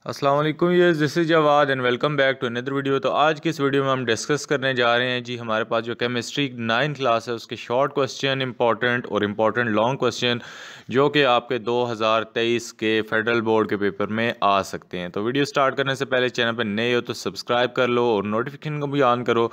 अस्सलाम वालेकुम, ये this is Jawad and welcome back to another video. तो आज की इस वीडियो में हम डिस्कस करने जा रहे हैं जी हमारे पास जो केमिस्ट्री 9 क्लास है उसके शॉर्ट क्वेश्चन इंपॉर्टेंट और इम्पॉर्टेंट लॉन्ग क्वेश्चन जो कि आपके 2023 के फेडरल बोर्ड के पेपर में आ सकते हैं। तो वीडियो स्टार्ट करने से पहले चैनल पर नए हो तो सब्सक्राइब कर लो और नोटिफिकेशन को भी ऑन करो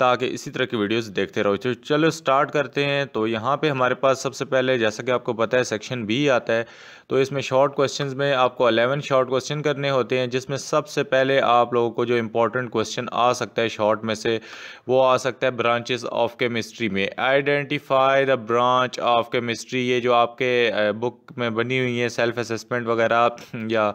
ताकि इसी तरह की वीडियोस देखते रहो। तो चलो स्टार्ट करते हैं। तो यहाँ पे हमारे पास सबसे पहले जैसा कि आपको पता है सेक्शन बी आता है। तो इसमें शॉर्ट क्वेश्चंस में आपको 11 शॉर्ट क्वेश्चन करने होते हैं, जिसमें सबसे पहले आप लोगों को जो इंपॉर्टेंट क्वेश्चन आ सकता है शॉर्ट में से वो आ सकता है ब्रांचेस ऑफ केमिस्ट्री में। Identify the branch of chemistry, ये जो आपके बुक में बनी हुई है सेल्फ असेसमेंट वगैरह या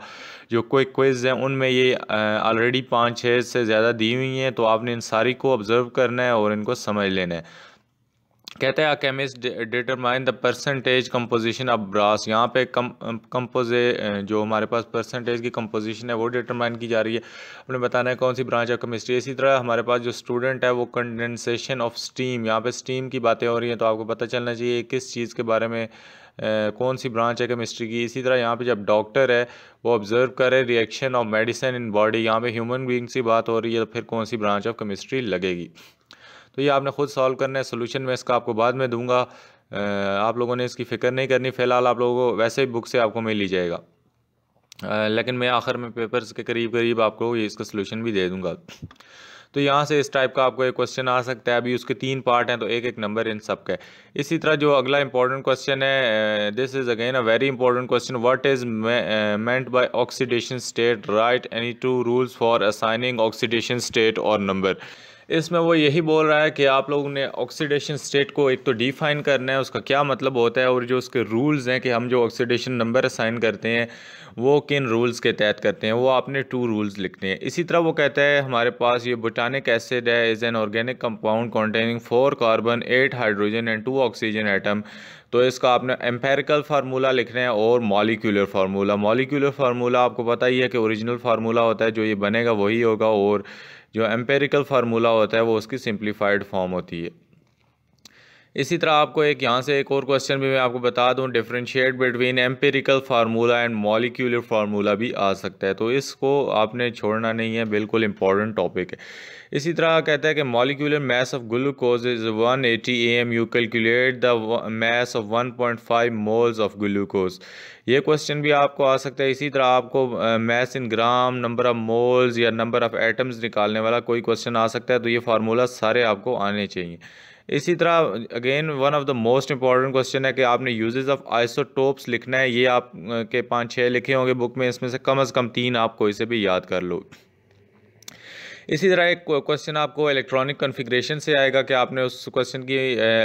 जो कोई क्विज़ हैं उनमें ये ऑलरेडी 5-6 से ज़्यादा दी हुई हैं। तो आपने इन सारी को ऑब्ज़र्व करना है और इनको समझ लेना है। कहते हैं chemist determine the percentage composition of brass. यहाँ पे कंपोजे जो हमारे पास परसेंटेज की कंपोजिशन है वो डिटरमाइन की जा रही है। हमने बताना है कौन सी ब्रांच ऑफ केमिस्ट्री। इसी तरह हमारे पास जो स्टूडेंट है वो कंडेंसेशन ऑफ स्टीम, यहाँ पे स्टीम की बातें हो रही हैं तो आपको पता चलना चाहिए किस चीज़ के बारे में कौन सी ब्रांच है केमिस्ट्री की। इसी तरह यहाँ पे जब डॉक्टर है वो ऑब्जर्व करे reaction of medicine in body, यहाँ पे ह्यूमन बींग्स की बात हो रही है तो फिर कौन सी ब्रांच ऑफ केमिस्ट्री लगेगी। तो ये आपने खुद सॉल्व करना है। सोल्यूशन मैं इसका आपको बाद में दूंगा, आप लोगों ने इसकी फ़िक्र नहीं करनी। फ़िलहाल आप लोगों को वैसे ही बुक से आपको मिल ही जाएगा, लेकिन मैं आखिर में पेपर्स के करीब करीब आपको ये इसका सोल्यूशन भी दे दूंगा। तो यहाँ से इस टाइप का आपको एक क्वेश्चन आ सकता है। अभी उसके 3 पार्ट हैं तो एक एक नंबर इन सब का है। इसी तरह जो अगला इंपॉर्टेंट क्वेश्चन है, this is again a very important question. What is meant by oxidation state, right any 2 rules for assigning oxidation state और नंबर। इसमें वो यही बोल रहा है कि आप लोगों ने ऑक्सीडेशन स्टेट को एक तो डिफाइन करना है, उसका क्या मतलब होता है, और जो उसके रूल्स हैं कि हम जो ऑक्सीडेशन नंबर असाइन करते हैं वो किन रूल्स के तहत करते हैं, वो आपने 2 रूल्स लिखने हैं। इसी तरह वो कहता है हमारे पास ये बुटानिक एसिड है is an organic compound containing 4 carbon 8 hydrogen and 2 oxygen atom. तो इसका आपने एम्पेरिकल फार्मूला लिखना है और मॉलिक्यूलर फार्मूला। मॉलिक्यूलर फार्मूला आपको पता ही है कि ओरिजिनल फार्मूला होता है, जो ये बनेगा वही होगा, और जो एम्पेरिकल फार्मूला होता है वो उसकी सिंप्लीफाइड फॉर्म होती है। इसी तरह आपको एक यहाँ से एक और क्वेश्चन भी मैं आपको बता दूँ, differentiate between empirical formula and molecular formula भी आ सकता है, तो इसको आपने छोड़ना नहीं है, बिल्कुल इंपॉर्टेंट टॉपिक है। इसी तरह कहता है कि molecular mass of glucose is 180 am, you calculate the mass of 1.5 moles of glucose. ये क्वेश्चन भी आपको आ सकता है। इसी तरह आपको मास इन ग्राम, नंबर ऑफ मोल्स या नंबर ऑफ एटम्स निकालने वाला कोई क्वेश्चन आ सकता है, तो ये फार्मूला सारे आपको आने चाहिए। इसी तरह again one of the most important question है कि आपने यूजेस ऑफ आइसोटोप्स लिखना है। ये आप के 5-6 लिखे होंगे बुक में, इसमें से कम कम 3 आपको इसे भी याद कर लो। इसी तरह एक क्वेश्चन आपको इलेक्ट्रॉनिक कॉन्फ़िगरेशन से आएगा कि आपने उस क्वेश्चन की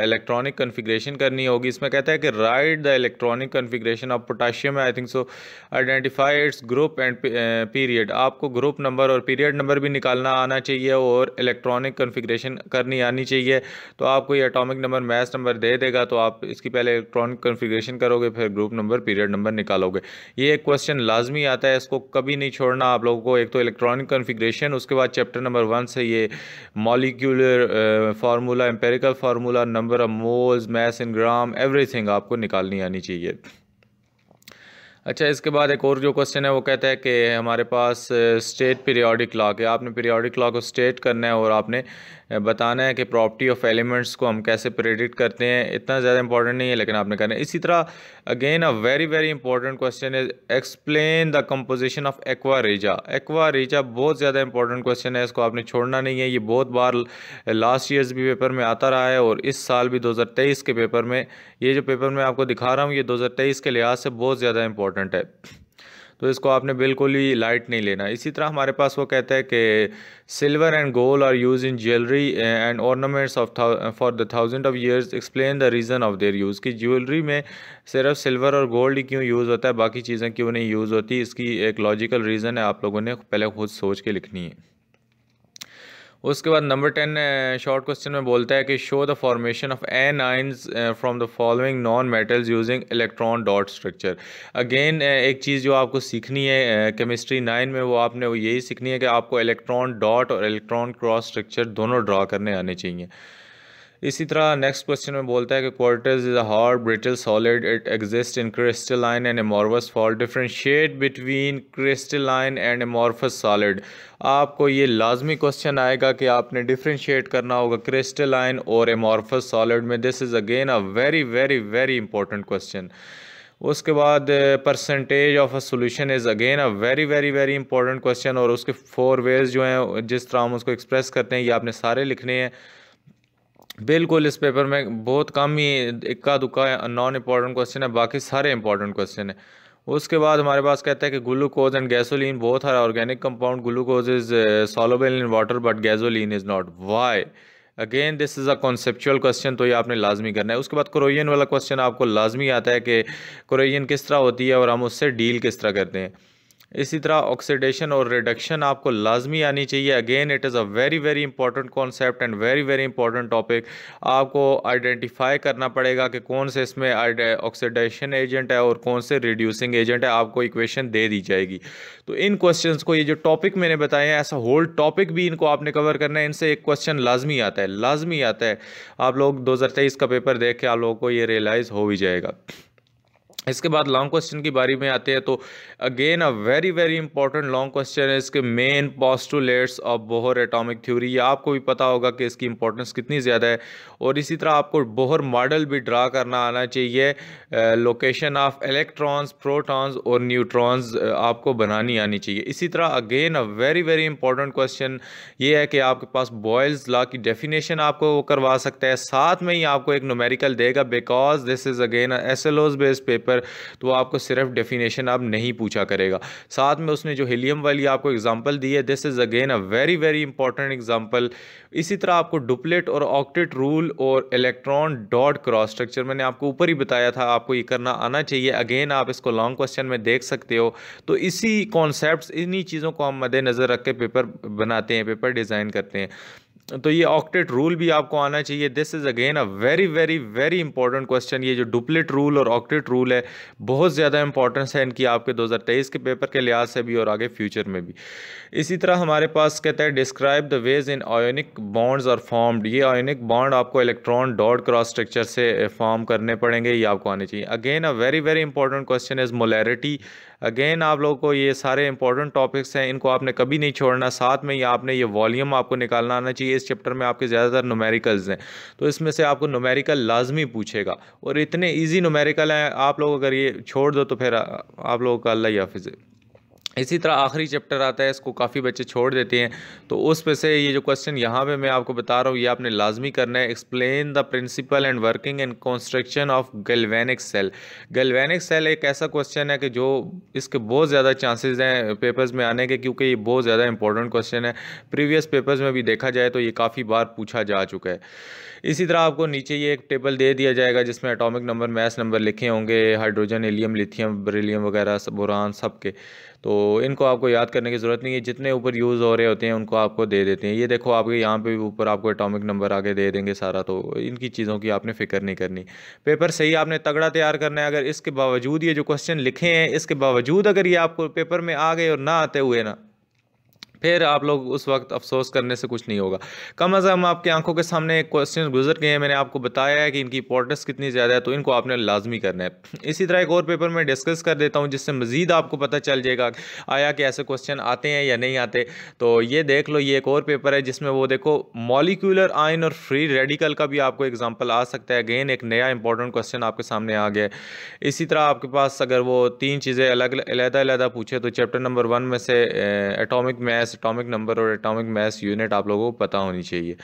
इलेक्ट्रॉनिक कॉन्फ़िगरेशन करनी होगी। इसमें कहता है कि right the electronic configuration of potassium, I think so, identify its group and period. आपको ग्रुप नंबर और पीरियड नंबर भी निकालना आना चाहिए और इलेक्ट्रॉनिक कॉन्फ़िगरेशन करनी आनी चाहिए। तो आपको ये एटॉमिक नंबर मास नंबर दे देगा, तो आप इसकी पहले इलेक्ट्रॉनिक कॉन्फ़िगरेशन करोगे, फिर ग्रुप नंबर पीरियड नंबर निकालोगे। ये एक क्वेश्चन लाजमी आता है, इसको कभी नहीं छोड़ना आप लोगों को। एक तो इलेक्ट्रॉनिक कॉन्फ़िगरेशन, उसके बाद चैप्टर नंबर 1 से ये molecular formula, empirical formula, number of moles, mass in gram, everything आपको निकालनी आनी चाहिए। अच्छा, इसके बाद एक और जो क्वेश्चन है वो कहता है कि हमारे पास स्टेट पीरियोडिक लॉ के, आपने पीरियोडिक लॉ को स्टेट करना है और आपने बताना है कि प्रॉपर्टी ऑफ एलिमेंट्स को हम कैसे प्रेडिक्ट करते हैं। इतना ज़्यादा इंपॉर्टेंट नहीं है लेकिन आपने करना है। इसी तरह again a very very important question is explain the composition of aqua रेजा। एक्वा रेजा बहुत ज़्यादा इंपॉर्टेंट क्वेश्चन है, इसको आपने छोड़ना नहीं है। ये बहुत बार लास्ट ईयर्स भी पेपर में आता रहा है और इस साल भी 2023 के पेपर में, ये जो पेपर मैं आपको दिखा रहा हूँ ये 2023 के लिहाज से बहुत ज़्यादा इंपॉर्टेंट है, तो इसको आपने बिल्कुल ही लाइट नहीं लेना। इसी तरह हमारे पास वो कहता है कि silver and gold are use in jewellery and ornaments of for the 1000 of years, explain the reason of their use. कि ज्वेलरी में सिर्फ सिल्वर और गोल्ड ही क्यों यूज़ होता है, बाकी चीज़ें क्यों नहीं यूज़ होती, इसकी एक लॉजिकल रीज़न है, आप लोगों ने पहले खुद सोच के लिखनी है। उसके बाद नंबर 10 शॉर्ट क्वेश्चन में बोलता है कि show the formation of anions from the following non metals using electron dot structure. Again एक चीज़ जो आपको सीखनी है केमिस्ट्री 9 में, वो आपने वो यही सीखनी है कि आपको इलेक्ट्रॉन डॉट और इलेक्ट्रॉन क्रॉस स्ट्रक्चर दोनों ड्रा करने आने चाहिए। इसी तरह नेक्स्ट क्वेश्चन में बोलता है कि quartz is a hard brittle solid, it exist in crystalline and amorphous form, differentiate between crystalline and amorphous solid. आपको ये लाजमी क्वेश्चन आएगा कि आपने डिफरेंशिएट करना होगा क्रिस्टलाइन और एमॉर्फस सॉलिड में। This is again a very very very important question. उसके बाद percentage of a solution is again a very very very important question, और उसके 4 वेज जो हैं जिस तरह हम उसको एक्सप्रेस करते हैं ये आपने सारे लिखने हैं। बिल्कुल इस पेपर में बहुत कम ही इक्का दुक्का नॉन इम्पॉर्टेंट क्वेश्चन है, बाकी सारे इंपॉर्टेंट क्वेश्चन है। उसके बाद हमारे पास कहता है कि glucose and gasoline both are organic compound, glucose is soluble in water but gasoline is not, why? Again this is a conceptual question, तो ये आपने लाजमी करना है। उसके बाद क्रोरियन वाला क्वेश्चन आपको लाजमी आता है कि क्रोरियन किस तरह होती है और हम उससे डील किस तरह करते हैं। इसी तरह ऑक्सीडेशन और रिडक्शन आपको लाजमी आनी चाहिए। Again it is a very very important concept and very very important topic. आपको आइडेंटिफाई करना पड़ेगा कि कौन से इसमें ऑक्सीडेशन एजेंट है और कौन से रिड्यूसिंग एजेंट है, आपको इक्वेशन दे दी जाएगी। तो इन क्वेश्चंस को, ये जो टॉपिक मैंने बताए हैं, ऐसा होल टॉपिक भी इनको आपने कवर करना है, इनसे एक क्वेश्चन लाजमी आता है, लाजमी आता है। आप लोग 2023 का पेपर देख के आप लोगों को ये रियलाइज़ हो भी जाएगा। इसके बाद लॉन्ग क्वेश्चन की बारी में आते हैं, तो again a very very important long question है इसके main postulates of Bohr atomic theory. ये आपको भी पता होगा कि इसकी इंपॉर्टेंस कितनी ज़्यादा है। और इसी तरह आपको बोहर मॉडल भी ड्रा करना आना चाहिए, लोकेशन ऑफ इलेक्ट्रॉन्स, प्रोटॉन्स और न्यूट्रॉन्स आपको बनानी आनी चाहिए। इसी तरह again a very very important question ये है कि आपके पास बॉयल्स लॉ की डेफिनेशन आपको वो करवा सकता है, साथ में ही आपको एक न्यूमेरिकल देगा, because this is again SLO's based paper, तो आपको सिर्फ डेफिनेशन अब नहीं पूछा करेगा। साथ में उसने जो हीलियम वाली आपको एग्जांपल दी है, this is again a very very important example. इसी तरह आपको डुप्लेट और ऑक्टेट रूल और इलेक्ट्रॉन डॉट क्रॉस स्ट्रक्चर मैंने आपको ऊपर ही बताया था, आपको ये करना आना चाहिए। अगेन आप इसको लॉन्ग क्वेश्चन में देख सकते हो। तो इसी कॉन्सेप्ट्स, इन्हीं चीज़ों को हम मद्देनज़र रख के पेपर बनाते हैं, पेपर डिज़ाइन करते हैं। तो ये ऑक्टेट रूल भी आपको आना चाहिए। This is again a very very very important question. ये जो डुप्लेट रूल और ऑक्टेट रूल है, बहुत ज़्यादा इंपॉर्टेंस है इनकी आपके 2023 के पेपर के लिहाज से भी और आगे फ्यूचर में भी। इसी तरह हमारे पास कहता है describe the ways in ionic bonds are formed. ये आयोनिक बॉन्ड आपको इलेक्ट्रॉन डॉट क्रॉस स्ट्रक्चर से फॉर्म करने पड़ेंगे, ये आपको आने चाहिए। Again a very very important question is molarity. Again आप लोगों को ये सारे इंपॉर्टेंट टॉपिक्स हैं, इनको आपने कभी नहीं छोड़ना। साथ में ही आपने ये वॉल्यूम आपको निकालना आना चाहिए। इस चैप्टर में आपके ज़्यादातर न्यूमेरिकल्स हैं, तो इसमें से आपको न्यूमेरिकल लाजमी पूछेगा, और इतने इजी न्यूमेरिकल हैं, आप लोग अगर ये छोड़ दो तो फिर आप लोगों का अल्लाह ही हाफिज़ है। इसी तरह आखिरी चैप्टर आता है, इसको काफ़ी बच्चे छोड़ देते हैं, तो उस पे से ये जो क्वेश्चन यहाँ पे मैं आपको बता रहा हूँ, ये आपने लाजमी करना है। Explain the principle and working and construction of galvanic cell. Galvanic cell एक ऐसा क्वेश्चन है कि जो इसके बहुत ज़्यादा चांसेस हैं पेपर्स में आने के, क्योंकि ये बहुत ज़्यादा इंपॉर्टेंट क्वेश्चन है। प्रीवियस पेपर्स में भी देखा जाए तो ये काफ़ी बार पूछा जा चुका है। इसी तरह आपको नीचे ये एक टेबल दे दिया जाएगा जिसमें एटॉमिक नंबर, मास नंबर लिखे होंगे, हाइड्रोजन, हीलियम, लिथियम, बेरिलियम वगैरह सब, बोरान, सब के। तो इनको आपको याद करने की ज़रूरत नहीं है, जितने ऊपर यूज़ हो रहे होते हैं उनको आपको दे देते हैं। ये देखो आपके यहाँ पे भी ऊपर आपको एटॉमिक नंबर आगे दे देंगे सारा, तो इनकी चीज़ों की आपने फ़िक्र नहीं करनी। पेपर सही आपने तगड़ा तैयार करना है। अगर इसके बावजूद ये जो क्वेश्चन लिखे हैं, इसके बावजूद अगर ये आपको पेपर में आ गए और ना आते हुए ना, फिर आप लोग उस वक्त अफसोस करने से कुछ नहीं होगा। कम अज़ कम आपकी आंखों के सामने एक क्वेश्चन गुजर गए हैं, मैंने आपको बताया है कि इनकी इंपॉर्टेंस कितनी ज़्यादा है, तो इनको आपने लाजमी करना है। इसी तरह एक और पेपर में डिस्कस कर देता हूँ जिससे मज़ीद आपको पता चल जाएगा आया कि ऐसे क्वेश्चन आते हैं या नहीं आते। तो ये देख लो, ये एक और पेपर है जिसमें वो देखो मॉलिक्यूलर आयन और फ्री रेडिकल का भी आपको एग्जाम्पल आ सकता है। अगेन एक नया इंपॉर्टेंट क्वेश्चन आपके सामने आ गया है। इसी तरह आपके पास अगर वो 3 चीज़ें अलग अलग पूछे, तो चैप्टर नंबर 1 में से एटॉमिक मास, एटॉमिक नंबर और एटॉमिक मास यूनिट आप लोगों को पता होनी चाहिए।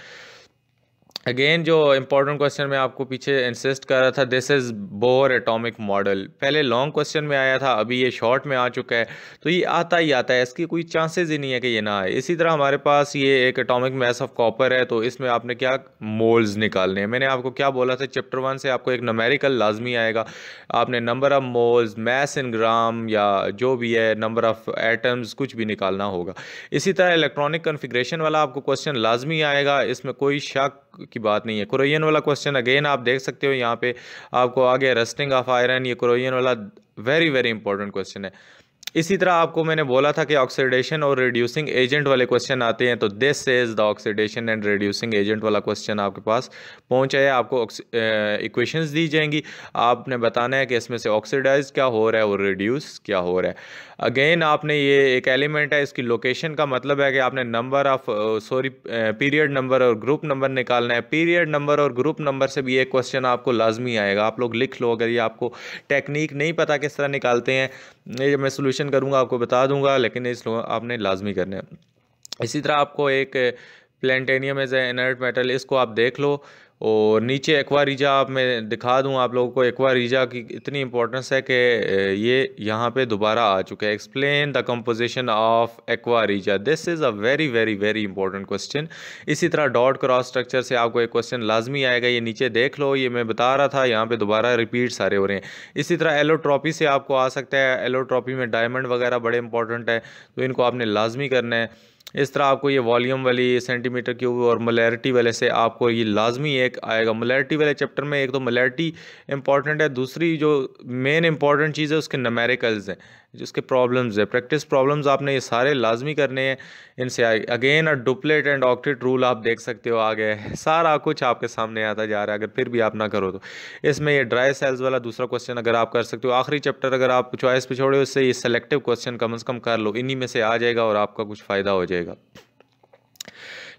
अगेन जो इंपॉर्टेंट क्वेश्चन मैं आपको पीछे इंसिस्ट कर रहा था, this is bore atomic model. पहले लॉन्ग क्वेश्चन में आया था, अभी ये शॉर्ट में आ चुका है, तो ये आता ही आता है, इसकी कोई चांसेस ही नहीं है कि ये ना आए। इसी तरह हमारे पास ये एक एटॉमिक मास ऑफ कॉपर है, तो इसमें आपने क्या मोल्स निकालने हैं। मैंने आपको क्या बोला था, चैप्टर 1 से आपको एक न्यूमेरिकल लाजमी आएगा। आपने नंबर ऑफ मोल्स, मास इन ग्राम, या जो भी है नंबर ऑफ एटम्स, कुछ भी निकालना होगा। इसी तरह इलेक्ट्रॉनिक कन्फिग्रेशन वाला आपको क्वेश्चन लाजमी आएगा, इसमें कोई शक की बात नहीं है। क्रोरियन वाला क्वेश्चन अगेन आप देख सकते हो, यहाँ पे आपको आगे रस्टिंग ऑफ आयरन, ये क्रोरियन वाला वेरी वेरी इंपॉर्टेंट क्वेश्चन है। इसी तरह आपको मैंने बोला था कि ऑक्सीडेशन और रिड्यूसिंग एजेंट वाले क्वेश्चन आते हैं, तो this is the oxidation and reducing agent वाला क्वेश्चन आपके पास पहुंचा है। आपको इक्वेशंस दी जाएंगी, आपने बताना है कि इसमें से ऑक्सीडाइज क्या हो रहा है और रिड्यूस क्या हो रहा है। अगेन आपने ये एक एलिमेंट है, इसकी लोकेशन का मतलब है कि आपने नंबर ऑफ पीरियड नंबर और ग्रुप नंबर निकालना है। पीरियड नंबर और ग्रुप नंबर से भी एक क्वेश्चन आपको लाजमी आएगा, आप लोग लिख लो। अगर ये आपको टेक्निक नहीं पता किस तरह निकालते हैं, ये मैं सोल्यूशन करूँगा आपको बता दूंगा, लेकिन इसको आपने लाजमी करना है। इसी तरह आपको एक platinum as a inert metal, इसको आप देख लो। और नीचे एक्वा रीजा आप मैं दिखा दूं आप लोगों को। एक्वा रीजा की इतनी इंपॉर्टेंस है कि ये यहाँ पे दोबारा आ चुका है। Explain the composition of aqua regia, this is a very very very important question. इसी तरह डॉट क्रॉस स्ट्रक्चर से आपको एक क्वेश्चन लाजमी आएगा, ये नीचे देख लो, ये मैं बता रहा था, यहाँ पे दोबारा रिपीट सारे हो रहे हैं। इसी तरह एलोट्रॉपी से आपको आ सकता है, एलोट्रॉपी में डायमंड वगैरह बड़े इंपॉर्टेंट है, तो इनको आपने लाजमी करना है। इस तरह आपको ये वॉल्यूम वाली, सेंटीमीटर क्यूब और मोलैरिटी वाले से आपको ये लाजमी एक आएगा। मोलैरिटी वाले चैप्टर में एक तो मोलैरिटी इंपॉर्टेंट है, दूसरी जो मेन इंपॉर्टेंट चीज़ है उसके न्यूमेरिकल्स हैं, जिसके प्रॉब्लम्स है, प्रैक्टिस प्रॉब्लम्स आपने ये सारे लाजमी करने हैं। इनसे again duplet and octet rule आप देख सकते हो, आ गया है, सारा कुछ आपके सामने आता जा रहा है। अगर फिर भी आप ना करो तो इसमें ये ड्राई सेल्स वाला दूसरा क्वेश्चन अगर आप कर सकते हो। आखिरी चैप्टर अगर आप चॉइस पे छोड़े, उससे ये सेलेक्टिव क्वेश्चन कम से कम कर लो, इन्हीं में से आ जाएगा और आपका कुछ फ़ायदा हो जाएगा।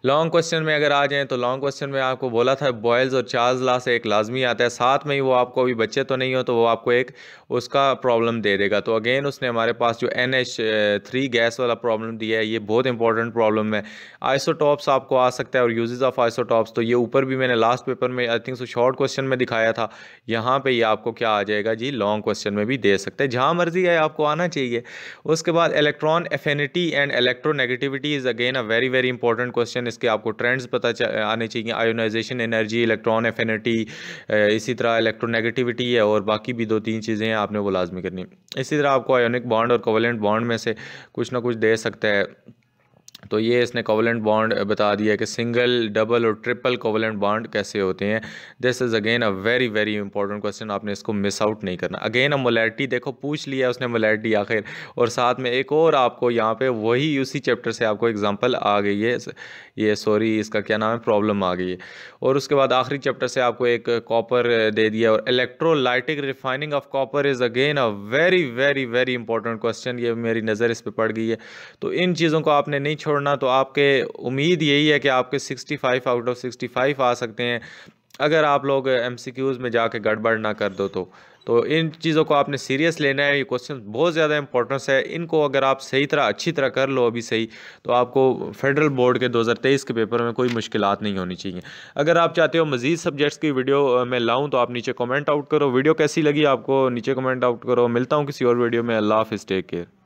लॉन्ग क्वेश्चन में अगर आ जाएं तो लॉन्ग क्वेश्चन में आपको बोला था बॉयल्स और चार्ल्स लॉ से एक लाजमी आता है, साथ में ही वो आपको अभी बच्चे तो नहीं हो तो वो आपको एक उसका प्रॉब्लम दे देगा। तो अगेन उसने हमारे पास जो NH3 गैस वाला प्रॉब्लम दिया है, ये बहुत इंपॉर्टेंट प्रॉब्लम है। आइसोटॉप्स आपको आ सकता है और यूजेस ऑफ आइसोटॉप्स, तो ये ऊपर भी मैंने लास्ट पेपर में I think so short question में दिखाया था। यहाँ पे ये आपको क्या आ जाएगा जी, लॉन्ग क्वेश्चन में भी दे सकते हैं, जहाँ मर्जी है आपको आना चाहिए। उसके बाद electron affinity and electronegativity is again a very very important question. इसके आपको ट्रेंड्स पता आने चाहिए, आयोनाइजेशन एनर्जी, इलेक्ट्रॉन एफिनिटी, इसी तरह इलेक्ट्रोनेगेटिविटी है, और बाकी भी 2-3 चीज़ें हैं आपने वो लाजमी करनी। इसी तरह आपको आयोनिक बॉन्ड और कोवेलेंट बॉन्ड में से कुछ ना कुछ दे सकता है। तो ये इसने कोवेलेंट बॉन्ड बता दिया कि सिंगल, डबल और ट्रिपल कोवेलेंट बॉन्ड कैसे होते हैं। This is again a very very important question, आपने इसको मिस आउट नहीं करना। अगेन अ मोलैरिटी देखो पूछ लिया उसने, मोलैरिटी आखिर, और साथ में एक और आपको यहाँ पे वही उसी चैप्टर से आपको एग्जांपल आ गई है, ये सॉरी इसका क्या नाम है, प्रॉब्लम आ गई है। और उसके बाद आखिरी चैप्टर से आपको एक कॉपर दे दिया। और electrolytic refining of copper is again a very very very important question, ये मेरी नज़र इस पर पड़ गई है। तो इन चीज़ों को आपने नहीं छोड़ना। तो आपके उम्मीद यही है कि आपके 65 आउट ऑफ 65 आ सकते हैं, अगर आप लोग MCQs में जाके गड़बड़ ना कर दो तो इन चीज़ों को आपने सीरियस लेना है। ये क्वेश्चन बहुत ज़्यादा इंपॉर्टेंस है, इनको अगर आप सही तरह अच्छी तरह कर लो अभी सही, तो आपको फेडरल बोर्ड के 2023 के पेपर में कोई मुश्किलात नहीं होनी चाहिए। अगर आप चाहते हो मज़ीद सब्जेक्ट्स की वीडियो मैं लाऊं तो आप नीचे कमेंट आउट करो। वीडियो कैसी लगी आपको नीचे कमेंट आउट करो। मिलता हूँ किसी और वीडियो में। अल्लाह हाफ़िज़, टेक केयर।